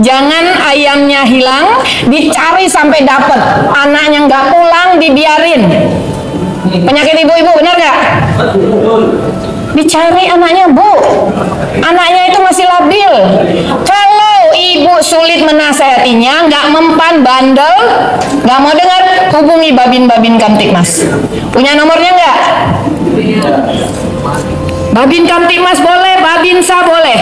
Jangan ayamnya hilang, dicari sampai dapat. Anaknya nggak pulang, dibiarin. Penyakit ibu-ibu, benar nggak? Dicari anaknya, Bu. Anaknya itu masih labil. Kalau ibu sulit menasehatinya, nggak mempan, bandel, nggak mau dengar, hubungi Babin Kamtibmas. Punya nomornya nggak? Babin Kamtibmas boleh, Babinsa boleh.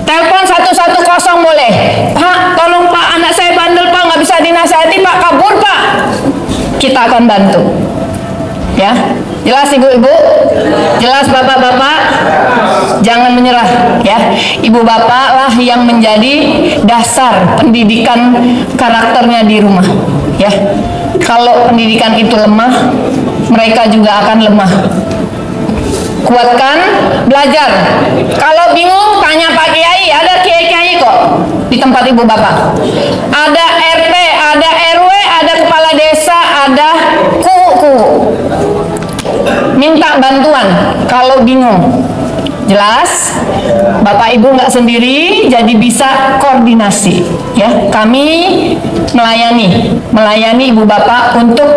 Telepon 110 boleh. Pak, tolong Pak, anak saya bandel Pak, nggak bisa dinasehati Pak, kabur Pak. Kita akan bantu. Ya, jelas ibu-ibu, jelas bapak-bapak, jangan menyerah, ya. Ibu bapak lah yang menjadi dasar pendidikan karakternya di rumah, ya. Kalau pendidikan itu lemah, mereka juga akan lemah. Kuatkan, belajar. Kalau bingung, tanya Pak Kiai, ada kiai-kiai kok di tempat ibu bapak. Ada RT, ada RW, ada kepala desa, ada kuku. Minta bantuan kalau bingung. Jelas, Bapak Ibu nggak sendiri, jadi bisa koordinasi. Ya, kami melayani ibu bapak untuk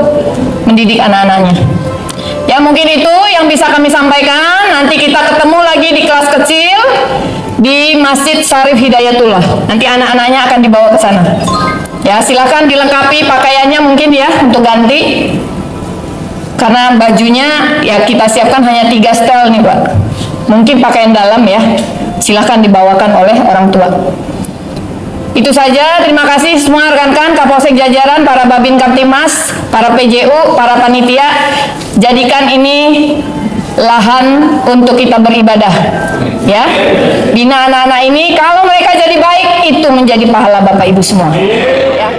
mendidik anak-anaknya. Ya, mungkin itu yang bisa kami sampaikan. Nanti kita ketemu lagi di kelas kecil di Masjid Syarif Hidayatullah. Nanti anak-anaknya akan dibawa ke sana. Ya, silakan dilengkapi pakaiannya mungkin ya untuk ganti. Karena bajunya ya kita siapkan hanya 3 setel nih Pak. Mungkin pakaian dalam ya. Silakan dibawakan oleh orang tua. Itu saja, terima kasih semua rekan-rekan Kapolsek jajaran, para Babin Kamtibmas, para PJU, para panitia. Jadikan ini lahan untuk kita beribadah. Ya. Bina anak-anak ini, kalau mereka jadi baik, itu menjadi pahala Bapak Ibu semua. Ya.